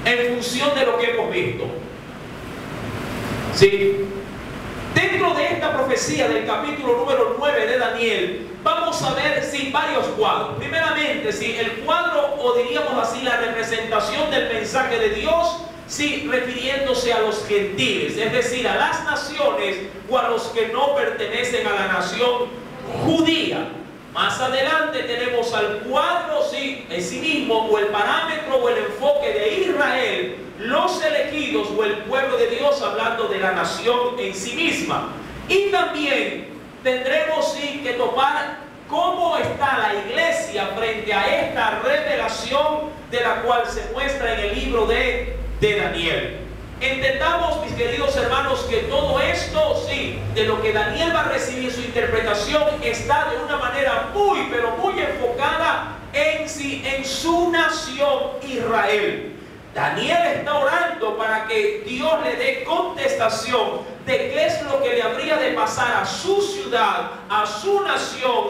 en función de lo que hemos visto. ¿Sí? Dentro de esta profecía del capítulo número 9 de Daniel, vamos a ver varios cuadros. Primeramente, el cuadro, o diríamos así, la representación del mensaje de Dios, refiriéndose a los gentiles, es decir, a las naciones o a los que no pertenecen a la nación judía. Más adelante tenemos al cuadro en sí mismo, o el parámetro o el enfoque de Israel, los elegidos o el pueblo de Dios, hablando de la nación en sí misma. Y también tendremos que topar cómo está la iglesia frente a esta revelación de la cual se muestra en el libro de Daniel. Entendamos, mis queridos hermanos, que todo esto, de lo que Daniel va a recibir su interpretación, está de una manera muy, pero muy enfocada en su nación Israel. Daniel está orando para que Dios le dé contestación de qué es lo que le habría de pasar a su ciudad, a su nación,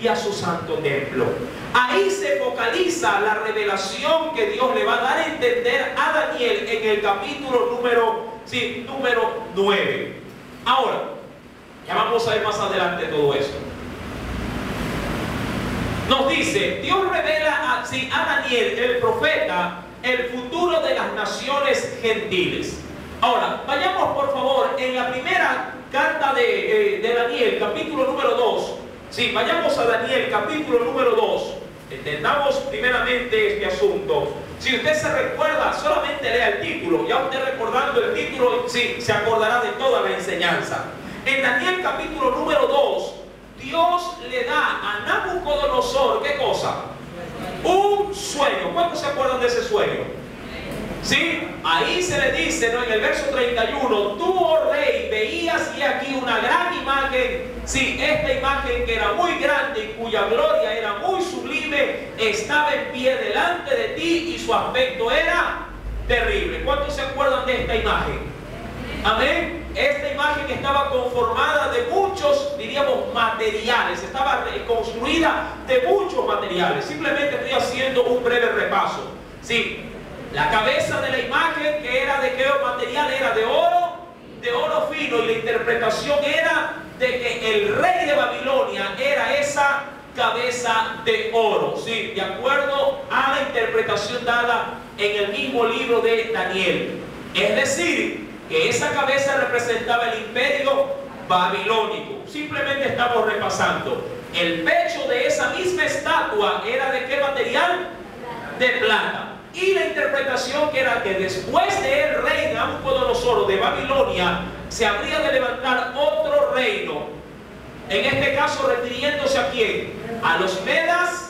y a su santo templo. Ahí se focaliza la revelación que Dios le va a dar a entender a Daniel en el capítulo número 9. Ahora, ya vamos a ver más adelante todo esto. Nos dice, Dios revela a Daniel, el profeta, el futuro de las naciones gentiles. Ahora, vayamos por favor en la primera carta de Daniel, capítulo número 2. Vayamos a Daniel, capítulo número 2. Entendamos primeramente este asunto. Si usted se recuerda, solamente lea el título. Ya usted recordando el título, se acordará de toda la enseñanza. En Daniel, capítulo número 2, Dios le da a Nabucodonosor, ¿qué cosa? Un sueño. ¿Cuántos se acuerdan de ese sueño? Ahí se le dice, en el verso 31, tú, oh rey, veías y aquí una gran imagen, esta imagen que era muy grande y cuya gloria era muy sublime, estaba en pie delante de ti y su aspecto era terrible. ¿Cuántos se acuerdan de esta imagen? Amén. Esta imagen estaba conformada de muchos, diríamos, materiales, estaba construida de muchos materiales. Simplemente estoy haciendo un breve repaso. La cabeza de la imagen, que era de qué material, era de oro fino, y la interpretación era de que el rey de Babilonia era esa cabeza de oro, de acuerdo a la interpretación dada en el mismo libro de Daniel. Es decir, que esa cabeza representaba el imperio babilónico. Simplemente estamos repasando. El pecho de esa misma estatua era de qué material? De plata. Y la interpretación que era que después de el rey Nabucodonosor de Babilonia se habría de levantar otro reino. En este caso refiriéndose a quién? A los medas,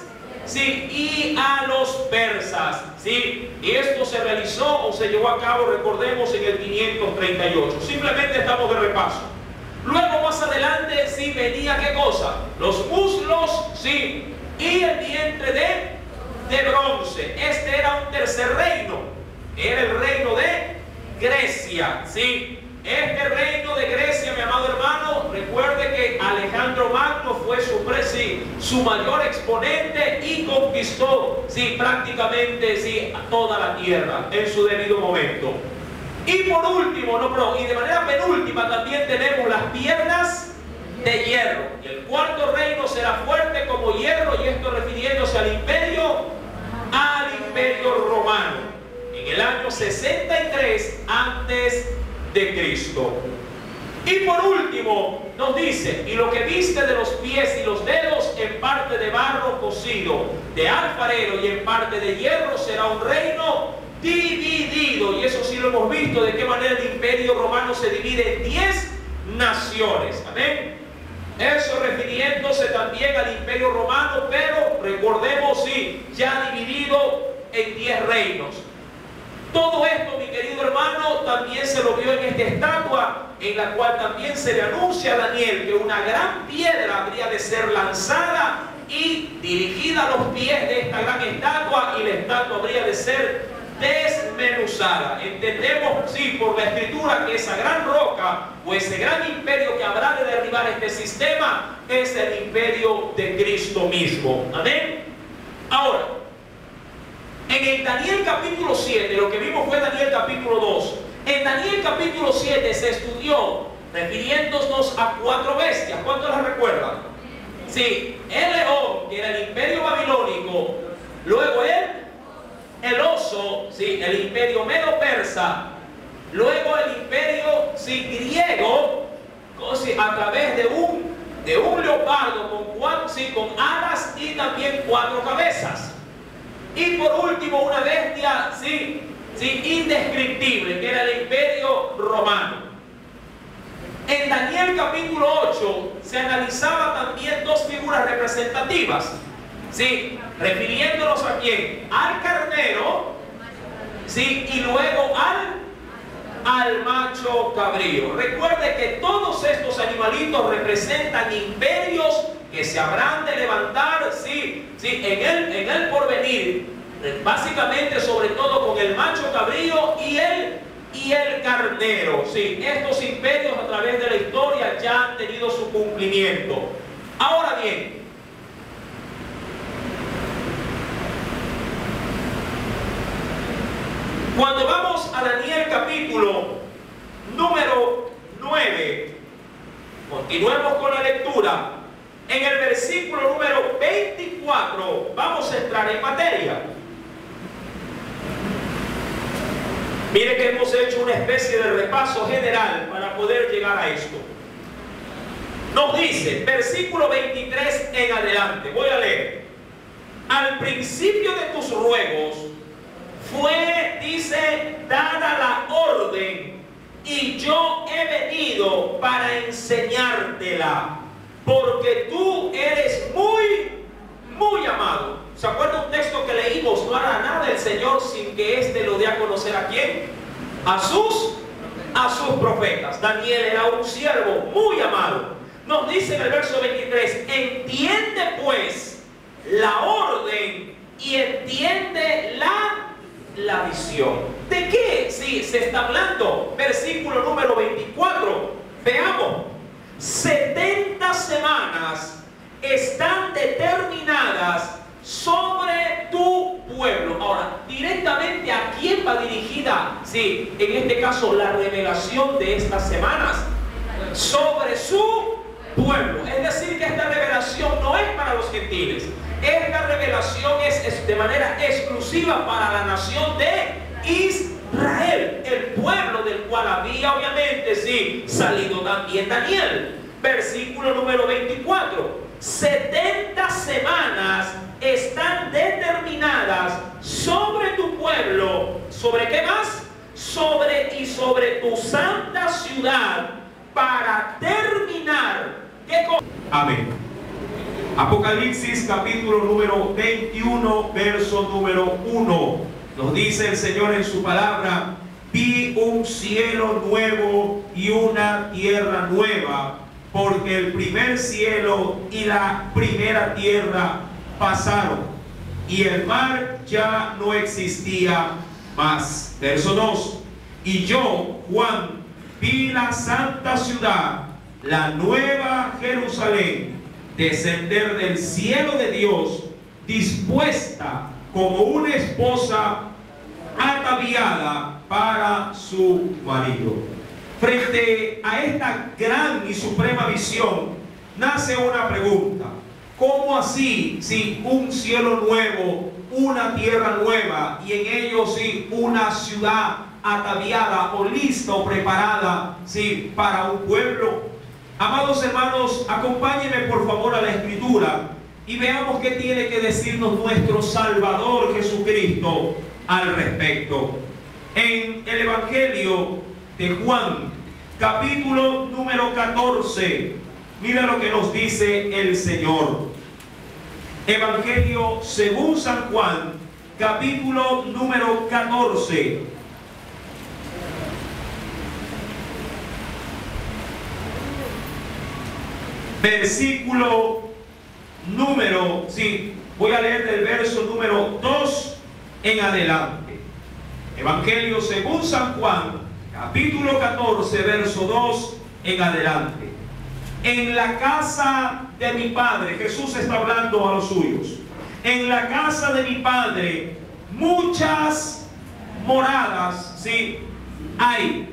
y a los persas, y esto se realizó o se llevó a cabo, recordemos, en el 538. Simplemente estamos de repaso. Luego más adelante venía ¿qué cosa? Los muslos, y el vientre de bronce. Este era un tercer reino, era el reino de Grecia, Este reino de Grecia, mi amado hermano, recuerde que Alejandro Magno fue su mayor exponente y conquistó, prácticamente, a toda la tierra en su debido momento. Y por último, y de manera penúltima, también tenemos las piernas de hierro. Y el cuarto reino será fuerte como hierro, y esto refiriéndose al imperio romano, en el año 63 antes de Cristo. Y por último nos dice, y lo que viste de los pies y los dedos, en parte de barro cocido de alfarero y en parte de hierro, será un reino dividido. Y eso sí lo hemos visto, de qué manera el imperio romano se divide en 10 naciones. Amén. Eso refiriéndose también al imperio romano, pero recordemos, ya dividido en 10 reinos. Todo esto, mi querido hermano, también se lo vio en esta estatua, en la cual también se le anuncia a Daniel que una gran piedra habría de ser lanzada y dirigida a los pies de esta gran estatua, y la estatua habría de ser desmenuzada. Entendemos, por la escritura, que esa gran roca o ese gran imperio que habrá de derribar este sistema es el imperio de Cristo mismo. Amén. Ahora, en En el Daniel capítulo 7, lo que vimos fue Daniel capítulo 2. En Daniel capítulo 7 se estudió refiriéndonos a 4 bestias. ¿Cuántos las recuerdan? Sí, el león, que era el imperio babilónico, luego el oso, sí, el imperio medo-persa, luego el imperio, sí, griego, sí, a través de un leopardo con alas y también 4 cabezas. Y por último una bestia, sí, indescriptible, que era el imperio romano. En Daniel capítulo 8 se analizaba también 2 figuras representativas, ¿sí? Refiriéndonos a quién, al carnero, ¿sí? Y luego al macho cabrío. Recuerde que todos estos animalitos representan imperios que se habrán de levantar, ¿sí? En el porvenir, básicamente sobre todo con el macho cabrío y el carnero. Sí, estos imperios a través de la historia ya han tenido su cumplimiento. Ahora bien, cuando vamos a Daniel capítulo número 9, continuemos con la lectura. En el versículo número 24 vamos a entrar en materia. Mire que hemos hecho una especie de repaso general para poder llegar a esto. Nos dice, versículo 23 en adelante, voy a leer. Al principio de tus ruegos fue, dice, dada la orden, y yo he venido para enseñártela, porque tú eres muy amado. ¿Se acuerda un texto que leímos? No hará nada el Señor sin que éste lo dé a conocer a quién. A sus profetas. Daniel era un siervo muy amado. Nos dice en el verso 23, entiende pues la orden y entiende la visión. ¿De qué? Sí, se está hablando. Versículo número 24. Veamos. 70 semanas están determinadas sobre tu pueblo. Ahora, directamente a quién va dirigida, sí, en este caso la revelación de estas semanas, sobre su pueblo. Es decir, que esta revelación no es para los gentiles. Esta revelación es de manera exclusiva para la nación de Israel, el pueblo del cual había obviamente, sí, salido también Daniel. Versículo número 24. 70 semanas están determinadas sobre tu pueblo. ¿Sobre qué más? Sobre tu santa ciudad, para terminar. ¿Qué cosa? Amén. Apocalipsis capítulo número 21, verso número 1. Nos dice el Señor en su palabra: vi un cielo nuevo y una tierra nueva, porque el primer cielo y la primera tierra pasaron, y el mar ya no existía más. Verso 2. Y yo, Juan, vi la santa ciudad, la nueva Jerusalén, descender del cielo de Dios, dispuesta como una esposa ataviada para su marido. Frente a esta gran y suprema visión, nace una pregunta: ¿cómo así, si un cielo nuevo, una tierra nueva, y en ello sí una ciudad ataviada o lista o preparada, sí, para un pueblo? Amados hermanos, acompáñenme por favor a la Escritura y veamos qué tiene que decirnos nuestro Salvador Jesucristo al respecto. En el Evangelio de Juan, capítulo número 14, mira lo que nos dice el Señor. Evangelio según San Juan, capítulo número 14. Versículo número, sí, voy a leer del verso número 2 en adelante. Evangelio según San Juan, capítulo 14, verso 2 en adelante. En la casa de mi Padre, Jesús está hablando a los suyos, en la casa de mi Padre muchas moradas, ¿sí?, hay.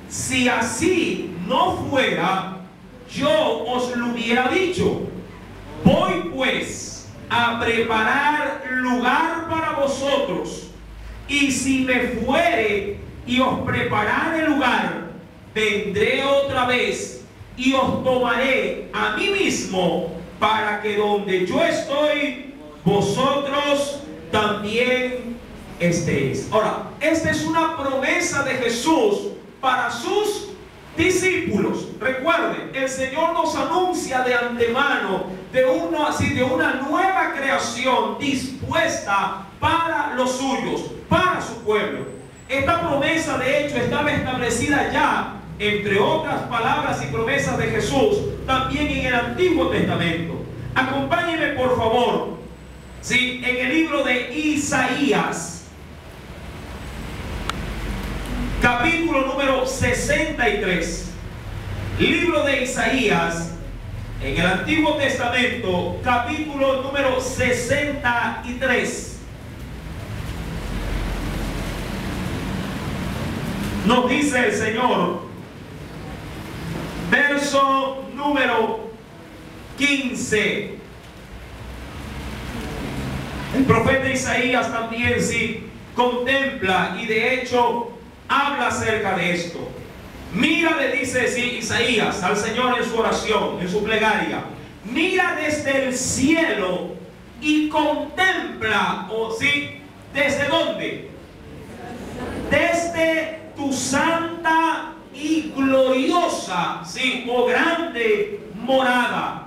Si así no fuera, yo os lo hubiera dicho. Voy pues a preparar lugar para vosotros, y si me fuere y os preparare lugar, vendré otra vez y os tomaré a mí mismo, para que donde yo estoy, vosotros también estéis. Ahora, esta es una promesa de Jesús para sus discípulos. Recuerden, el Señor nos anuncia de antemano de una nueva creación dispuesta para los suyos, para su pueblo. Esta promesa, de hecho, estaba establecida ya, entre otras palabras y promesas de Jesús, también en el Antiguo Testamento. Acompáñenme, por favor, ¿sí?, en el libro de Isaías, capítulo número 63. Libro de Isaías, en el Antiguo Testamento, capítulo número 63. Nos dice el Señor, verso número 15. El profeta Isaías también sí contempla y de hecho habla acerca de esto. Mira, le dice Isaías al Señor en su oración, en su plegaria, mira desde el cielo y contempla, ¿desde dónde? Desde tu santa y gloriosa, o grande morada,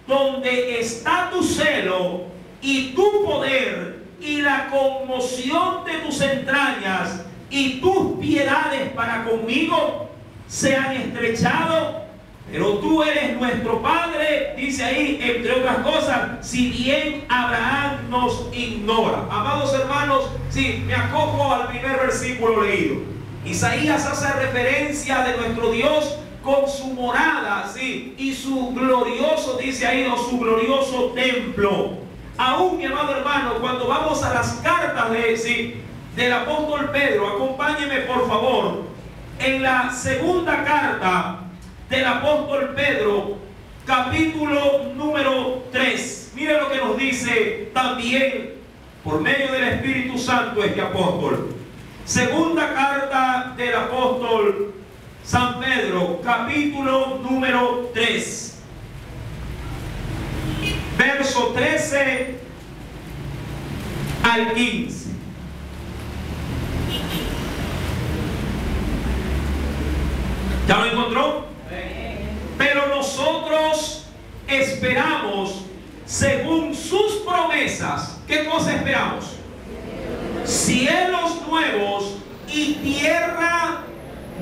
donde está tu celo y tu poder y la conmoción de tus entrañas, y tus piedades para conmigo se han estrechado, pero tú eres nuestro Padre, dice ahí, entre otras cosas, si bien Abraham nos ignora. Amados hermanos, me acojo al primer versículo leído. Isaías hace referencia de nuestro Dios con su morada, y su glorioso, dice ahí, su glorioso templo. Aún, mi amado hermano, cuando vamos a las cartas del apóstol Pedro, acompáñeme por favor, en la segunda carta del apóstol Pedro, capítulo número 3. Mire lo que nos dice también por medio del Espíritu Santo este apóstol. Segunda carta del apóstol San Pedro, capítulo número 3. Verso 13 al 15. ¿Ya lo encontró? Pero nosotros esperamos según sus promesas. ¿Qué cosa esperamos? Cielos nuevos y tierra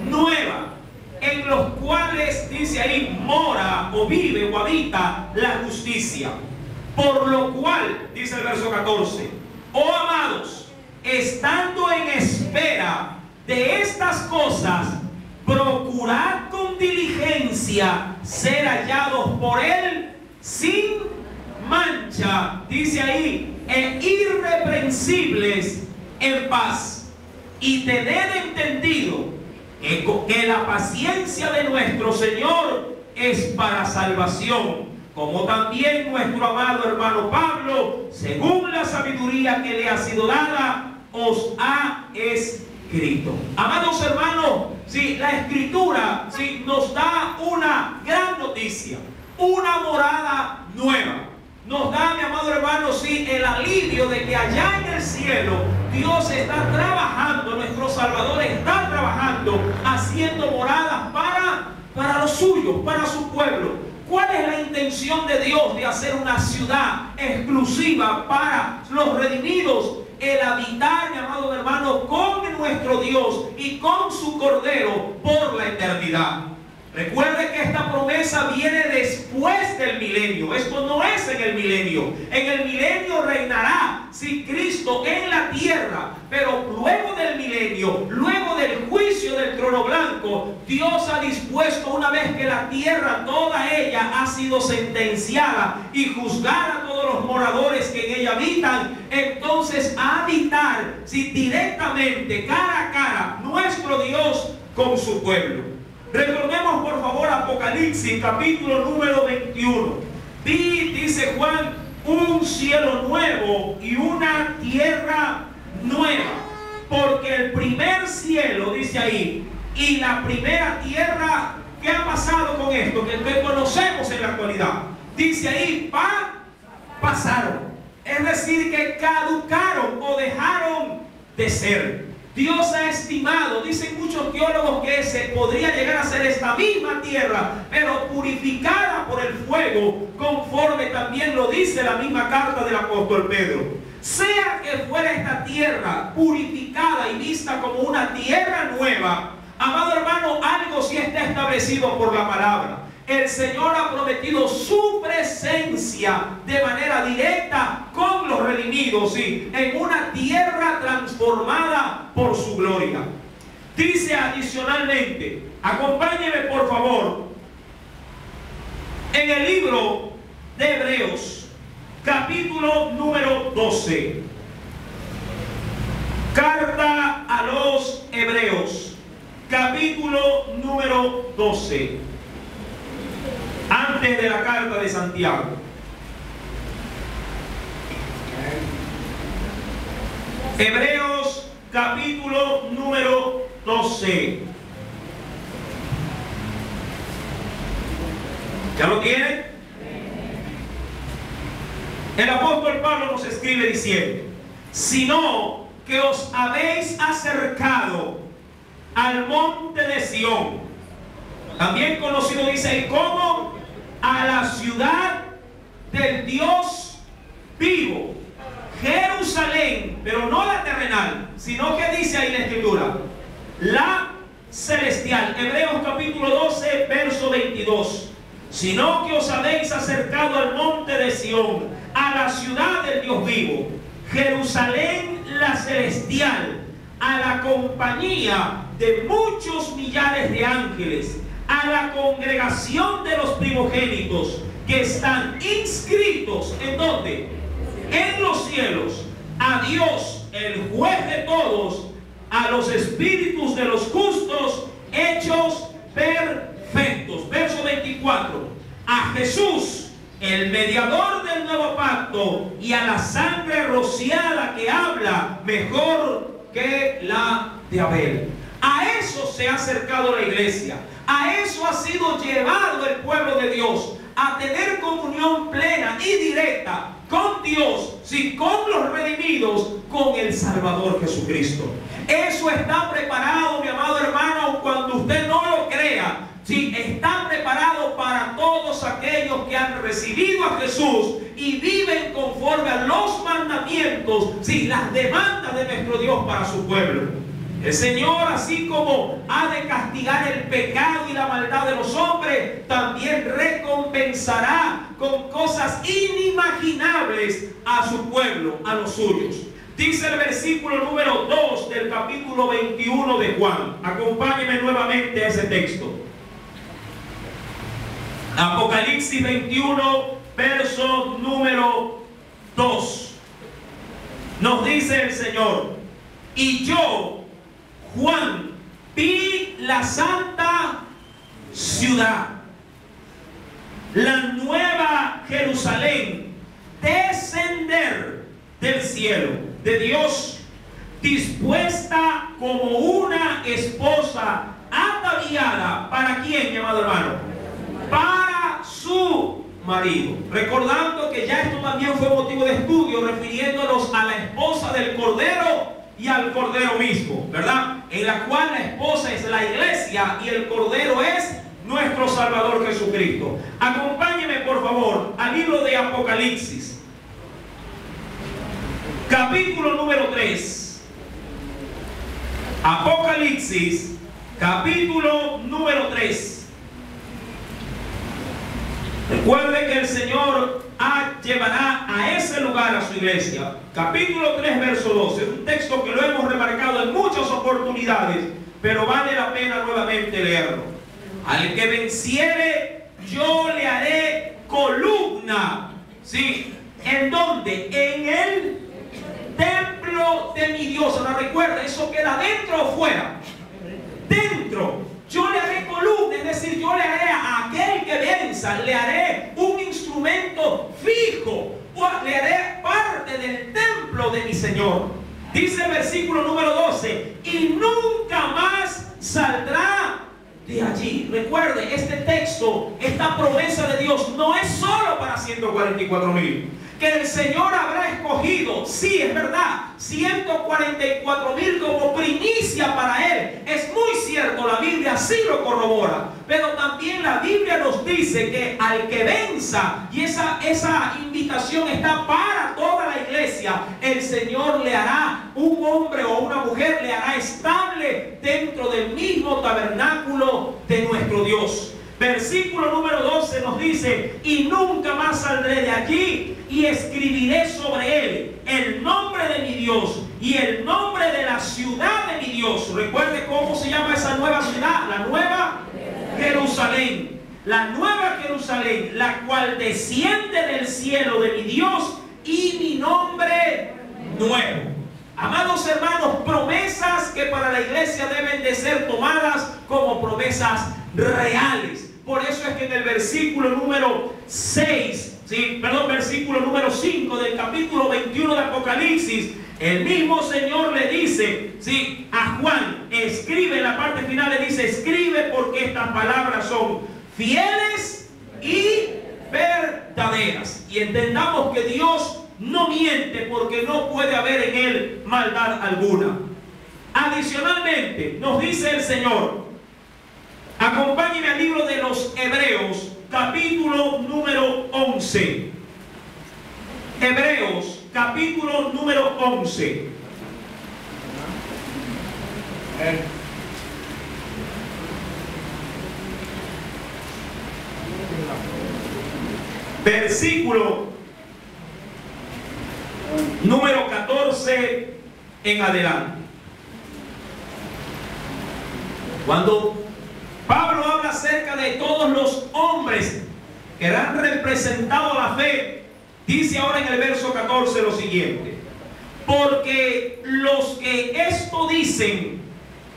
nueva, en los cuales, dice ahí, mora o vive o habita la justicia. Por lo cual, dice el verso 14, oh amados, estando en espera de estas cosas, procurad con diligencia ser hallados por Él sin mancha, dice ahí, e irreprensibles en paz. Y tened entendido que la paciencia de nuestro Señor es para salvación, como también nuestro amado hermano Pablo, según la sabiduría que le ha sido dada, os ha escrito. Amados hermanos, la Escritura nos da una gran noticia, una morada nueva. Nos da, mi amado hermano, el alivio de que allá en el cielo Dios está trabajando, nuestro Salvador está trabajando, haciendo moradas para los suyos, para su pueblo. ¿Cuál es la intención de Dios de hacer una ciudad exclusiva para los redimidos? El habitar, mi amado hermano, con nuestro Dios y con su Cordero por la eternidad. Recuerde que esta promesa viene después del milenio. Esto no es en el milenio. En el milenio reinará, Cristo en la tierra. Pero luego del milenio, luego del juicio del trono blanco, Dios ha dispuesto, una vez que la tierra, toda ella, ha sido sentenciada y juzgada a todos los moradores que en ella habitan, entonces a habitar directamente, cara a cara, nuestro Dios con su pueblo. Recordemos por favor Apocalipsis capítulo número 21. Dice Juan, un cielo nuevo y una tierra nueva, porque el primer cielo, dice ahí, y la primera tierra, ¿qué ha pasado con esto? Que conocemos en la actualidad. Dice ahí, pasaron. Es decir, que caducaron o dejaron de ser. Dios ha estimado, dicen muchos teólogos, que se podría llegar a ser esta misma tierra, pero purificada por el fuego, conforme también lo dice la misma carta del apóstol Pedro. Sea que fuera esta tierra purificada y vista como una tierra nueva, amado hermano, algo sí está establecido por la palabra. El Señor ha prometido su presencia de manera directa con los redimidos, ¿sí?, en una tierra transformada por su gloria. Dice adicionalmente, acompáñeme por favor, en el libro de Hebreos, capítulo número 12. Carta a los Hebreos, capítulo número 12. Antes de la carta de Santiago. Hebreos capítulo número 12. ¿Ya lo tienen? El apóstol Pablo nos escribe diciendo, sino que os habéis acercado al monte de Sión, también conocido, dice ahí, como a la ciudad del Dios vivo, Jerusalén, pero no la terrenal, sino que dice ahí la escritura, la celestial. Hebreos capítulo 12, verso 22. Sino que os habéis acercado al monte de Sión, a la ciudad del Dios vivo, Jerusalén la celestial, a la compañía de muchos millares de ángeles, a la congregación de los primogénitos que están inscritos, ¿en dónde? En los cielos, a Dios, el juez de todos, a los espíritus de los justos hechos perfectos. Verso 24, a Jesús, el mediador del nuevo pacto, y a la sangre rociada que habla mejor que la de Abel. A eso se ha acercado la iglesia. A eso ha sido llevado el pueblo de Dios, a tener comunión plena y directa con Dios, sí, con los redimidos, con el Salvador Jesucristo. Eso está preparado, mi amado hermano, cuando usted no lo crea. Sí, está preparado para todos aquellos que han recibido a Jesús y viven conforme a los mandamientos, sí, las demandas de nuestro Dios para su pueblo. El Señor, así como ha de castigar el pecado y la maldad de los hombres, también recompensará con cosas inimaginables a su pueblo, a los suyos. Dice el versículo número 2 del capítulo 21 de Juan. Acompáñenme nuevamente a ese texto. Apocalipsis 21, verso número 2. Nos dice el Señor, y yo, Juan, vi la santa ciudad, la nueva Jerusalén, descender del cielo de Dios, dispuesta como una esposa ataviada. ¿Para quién, mi amado hermano? Para su marido. Recordando que ya esto también fue motivo de estudio, refiriéndonos a la esposa del Cordero y al Cordero mismo, ¿verdad? En la cual la esposa es la iglesia y el Cordero es nuestro Salvador Jesucristo. Acompáñeme por favor al libro de Apocalipsis, capítulo número 3. Apocalipsis, capítulo número 3. Recuerde que el Señor llevará a ese lugar a su iglesia. Capítulo 3, verso 12. Es un texto que lo hemos remarcado en muchas oportunidades, pero vale la pena nuevamente leerlo. Al que venciere, yo le haré columna, ¿sí?, ¿En dónde? En el templo de mi Dios. Ahora recuerda, ¿eso queda dentro o fuera? Dentro. Yo le haré columna, es decir, yo le haré a aquel que venza, le haré un instrumento fijo, o le haré parte del templo de mi Señor. Dice el versículo número 12, y nunca más saldrá de allí. Recuerde, este texto, esta promesa de Dios no es solo para 144,000. Que el Señor habrá escogido, sí, es verdad, 144,000 como primicia para Él. Es muy cierto, la Biblia sí lo corrobora. Pero también la Biblia nos dice que al que venza, y esa invitación está para toda la iglesia, el Señor le hará, un hombre o una mujer le hará estable dentro del mismo tabernáculo de nuestro Dios. Versículo número 12 nos dice, y nunca más saldré de allí, y escribiré sobre él el nombre de mi Dios y el nombre de la ciudad de mi Dios. Recuerde cómo se llama esa nueva ciudad, la Nueva Jerusalén. La Nueva Jerusalén, la cual desciende del cielo de mi Dios y mi nombre nuevo. Amados hermanos, promesas que para la iglesia deben de ser tomadas como promesas reales. Por eso es que en el versículo número 5 del capítulo 21 de Apocalipsis, el mismo Señor le dice, a Juan, escribe, en la parte final le dice, escribe porque estas palabras son fieles y verdaderas. Y entendamos que Dios no miente, porque no puede haber en él maldad alguna. Adicionalmente, nos dice el Señor, acompáñenme al libro de los Hebreos, capítulo número 11. Hebreos, capítulo número 11. Versículo número 14 en adelante. Cuando Pablo habla acerca de todos los hombres que han representado la fe, dice ahora en el verso 14 lo siguiente: porque los que esto dicen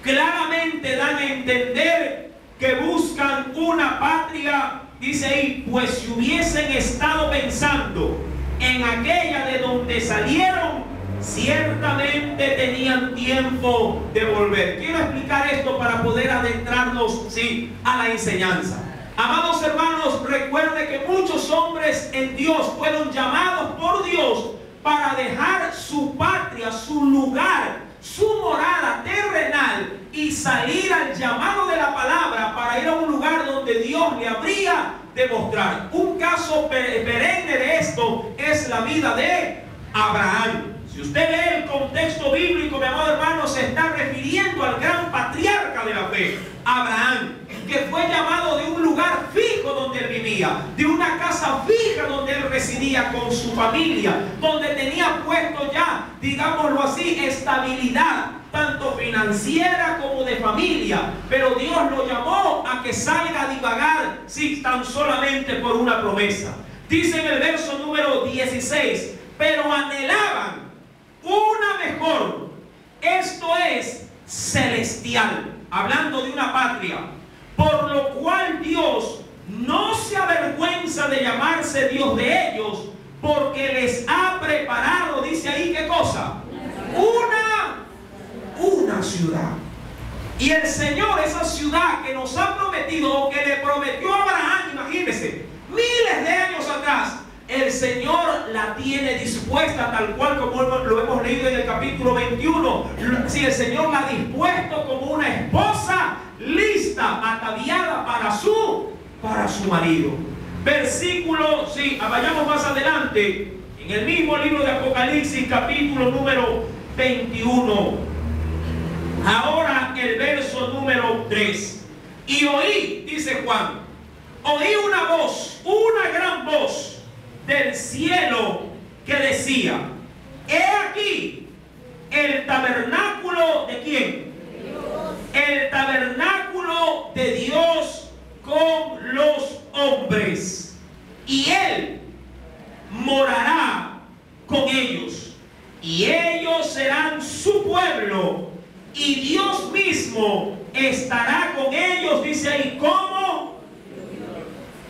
claramente dan a entender que buscan una patria, dice ahí, pues si hubiesen estado pensando en aquella de donde salieron, ciertamente tenían tiempo de volver. Quiero explicar esto para poder adentrarnos a la enseñanza. Amados hermanos, recuerde que muchos hombres en Dios fueron llamados por Dios para dejar su patria, su lugar, su morada terrenal y salir al llamado de la palabra para ir a un lugar donde Dios le habría de mostrar. Un caso perenne de esto es la vida de Abraham. Si usted lee el contexto bíblico, mi amado hermano, se está refiriendo al gran patriarca de la fe, Abraham, que fue llamado de un lugar fijo donde él vivía, de una casa fija donde él residía con su familia, donde tenía puesto ya, digámoslo así, estabilidad, tanto financiera como de familia. Pero Dios lo llamó a que salga a divagar, tan solamente por una promesa. Dice en el verso número 16, pero anhelaban una mejor, esto es celestial, hablando de una patria, por lo cual Dios no se avergüenza de llamarse Dios de ellos, porque les ha preparado, dice ahí, ¿qué cosa? Una ciudad. Y el Señor, esa ciudad que nos ha prometido, o que le prometió a Abraham, imagínense, miles de años atrás, el Señor la tiene dispuesta tal cual como lo hemos leído en el capítulo 21. Si el Señor la ha dispuesto como una esposa lista, ataviada para su marido. Versículo, vayamos más adelante, en el mismo libro de Apocalipsis, capítulo número 21. Ahora el verso número 3. Y oí, dice Juan, oí una voz, una gran voz del cielo que decía: he aquí el tabernáculo de ¿quién? El tabernáculo de Dios con los hombres, y él morará pueblo, y Dios mismo estará con ellos, dice ahí,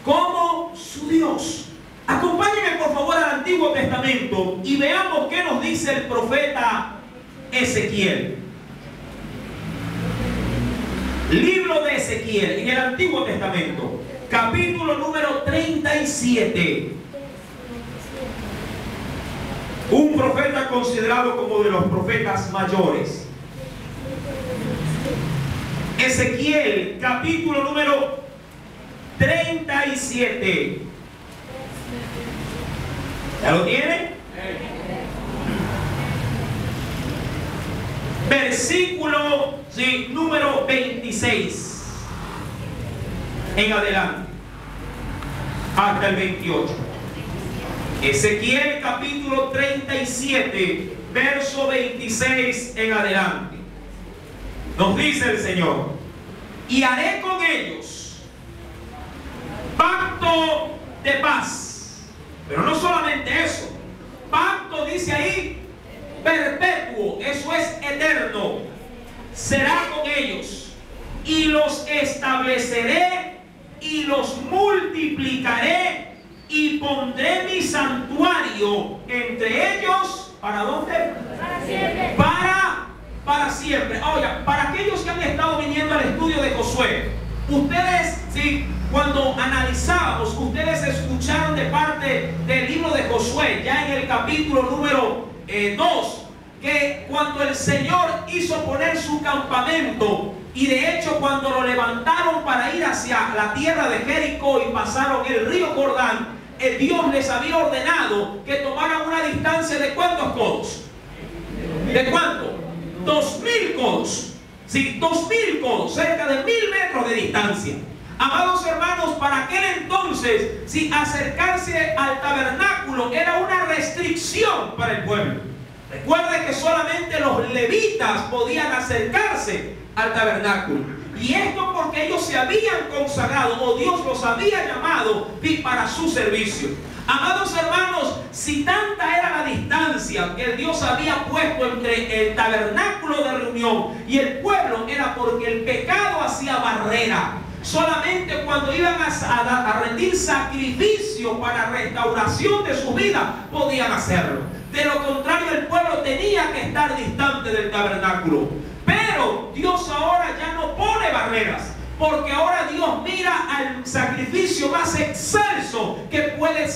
como su Dios. Acompáñenme por favor al Antiguo Testamento y veamos qué nos dice el profeta Ezequiel. Libro de Ezequiel, en el Antiguo Testamento, capítulo número 37. Un profeta considerado como de los profetas mayores. Ezequiel, capítulo número 37. ¿Ya lo tiene? Versículo número 26 en adelante hasta el 28. Ezequiel capítulo 37 verso 26 en adelante. Nos dice el Señor: y haré con ellos pacto de paz. Pero no solamente eso, pacto dice ahí perpetuo, eso es eterno. Será con ellos, y los estableceré y los multiplicaré, y pondré mi santuario entre ellos. ¿Para dónde? Para siempre. Para siempre. Ahora, para aquellos que han estado viniendo al estudio de Josué, ustedes, sí, cuando analizábamos, ustedes escucharon de parte del libro de Josué, ya en el capítulo número 2, que cuando el Señor hizo poner su campamento, y de hecho cuando lo levantaron para ir hacia la tierra de Jericó y pasaron el río Jordán, Dios les había ordenado que tomaran una distancia de ¿cuántos codos? ¿De cuánto? 2000 codos. Sí, 2000 codos, cerca de 1000 metros de distancia. Amados hermanos, para aquel entonces, si acercarse al tabernáculo era una restricción para el pueblo. Recuerde que solamente los levitas podían acercarse al tabernáculo. Y esto porque ellos se habían consagrado, o Dios los había llamado para su servicio. Amados hermanos, si tanta era la distancia que Dios había puesto entre el tabernáculo de reunión y el pueblo, era porque el pecado hacía barrera. Solamente cuando iban a rendir sacrificio para restauración de su vida podían hacerlo. De lo contrario, el pueblo tenía que estar distante del tabernáculo. Pero Dios ahora ya no pone barreras, porque ahora Dios mira al sacrificio más excelso que puede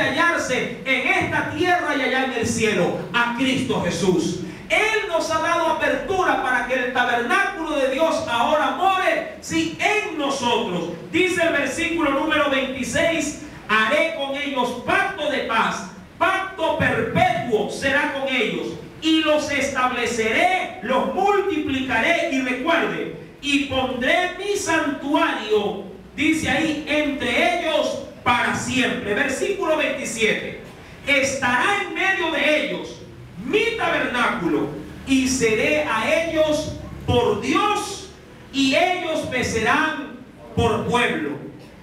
hallarse en esta tierra y allá en el cielo, a Cristo Jesús. Él nos ha dado apertura para que el tabernáculo de Dios ahora more, sí, en nosotros. Dice el versículo número 26: haré con ellos pacto de paz, pacto perpetuo será con ellos, y los estableceré, los multiplicaré, y recuerde, y pondré mi santuario, dice ahí, entre ellos para siempre. Versículo 27: estará en medio de ellos mi tabernáculo, y seré a ellos por Dios, y ellos me serán por pueblo.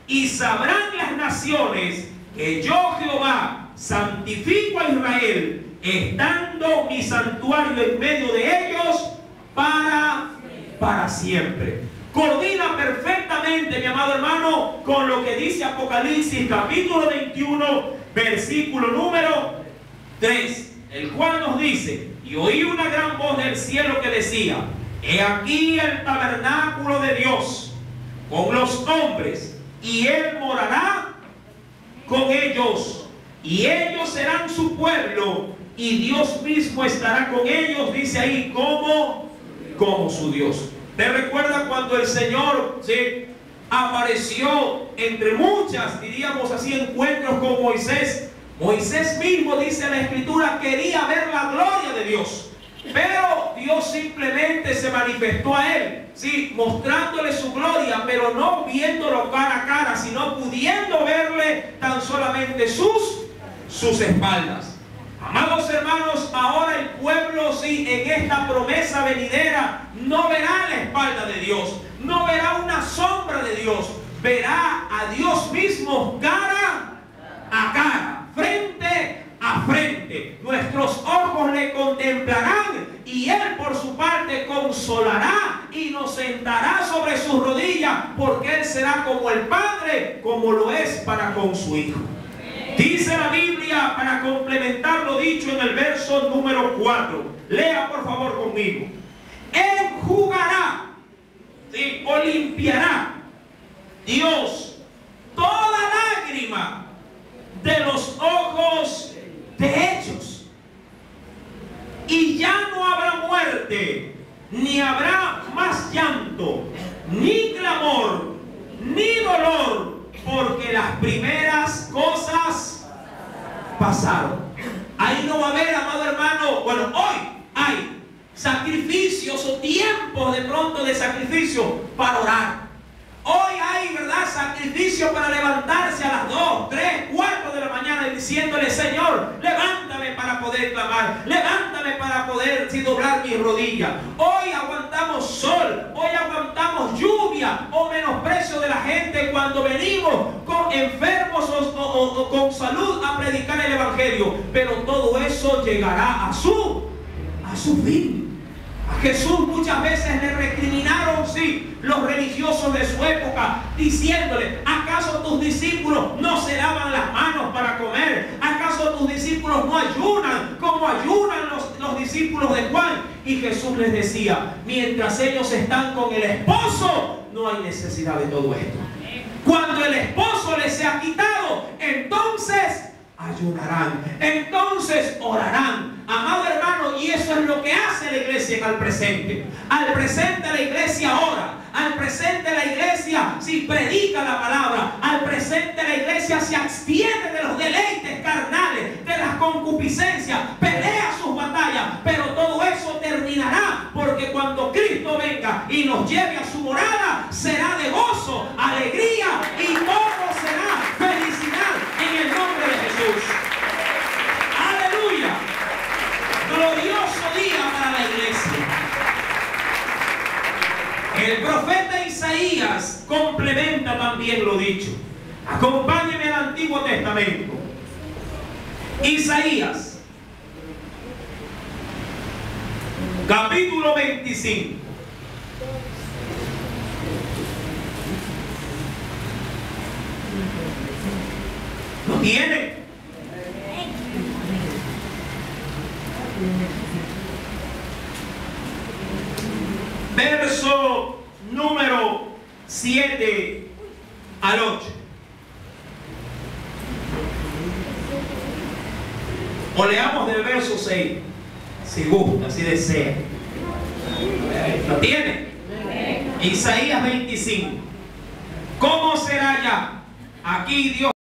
Y sabrán las naciones que yo, Jehová, santifico a Israel, estando mi santuario en medio de ellos para siempre. Coordina perfectamente, mi amado hermano, con lo que dice Apocalipsis capítulo 21, versículo número 3, el cual nos dice: y oí una gran voz del cielo que decía: he aquí el tabernáculo de Dios con los hombres, y Él morará con ellos, y ellos serán su pueblo, y Dios mismo estará con ellos, dice ahí, como su Dios. ¿Te recuerda cuando el Señor apareció entre muchas, diríamos así, encuentros con Moisés? Moisés mismo, dice la Escritura, quería ver la gloria de Dios, pero Dios simplemente se manifestó a él, sí, mostrándole su gloria, pero no viéndolo cara a cara, sino pudiendo verle tan solamente sus espaldas. Amados hermanos, ahora el pueblo, sí, en esta promesa venidera, no verá la espalda de Dios, no verá una sombra de Dios, verá a Dios mismo cara a cara, frente a frente. Nuestros ojos le contemplarán, y Él por por su parte consolará y nos sentará sobre sus rodillas, porque Él será como el Padre, como lo es para con su Hijo. Dice la Biblia, para complementar lo dicho en el verso número 4. Lea por favor conmigo. Enjugará, ¿sí?, o limpiará Dios toda lágrima de los ojos de ellos. Y ya no habrá muerte, ni habrá más llanto, ni clamor, ni dolor, porque las primeras cosas pasaron. Ahí no va a haber, amado hermano, bueno, hoy hay sacrificios o tiempos de pronto de sacrificio para orar. Hoy hay, ¿verdad?, sacrificio para levantarse a las 2, 3, 4 de la mañana y diciéndole: Señor, levántame para poder clamar, levántame para poder doblar mis rodillas. Hoy aguantamos sol, hoy aguantamos lluvia o menosprecio de la gente cuando venimos con enfermos o con salud a predicar el evangelio. Pero todo eso llegará a su fin. A Jesús muchas veces le recriminaron, sí, los religiosos de su época, diciéndole: ¿acaso tus discípulos no se lavan las manos para comer? ¿Acaso tus discípulos no ayunan como ayunan los discípulos de Juan? Y Jesús les decía: mientras ellos están con el esposo, no hay necesidad de todo esto. Cuando el esposo les sea quitado, entonces ayunarán, entonces orarán. Amado hermano, y eso es lo que hace la iglesia al presente. Al presente la iglesia ora, al presente la iglesia sí predica la palabra, al presente la iglesia se abstiene de los deleites carnales, de las concupiscencias, pelea sus batallas, pero todo eso terminará, porque cuando Cristo venga y nos lleve a su morada, será de gozo, alegría y todo será felicidad en el nombre de Jesús. Aleluya. Glorioso día para la iglesia. El profeta Isaías complementa también lo dicho. Acompáñenme al Antiguo Testamento. Isaías, capítulo 25. ¿Lo tiene? Verso número 7 al 8. O leamos del verso 6, si gusta, si desea. ¿Lo tiene? Isaías 25. ¿Cómo será ya? Aquí Dios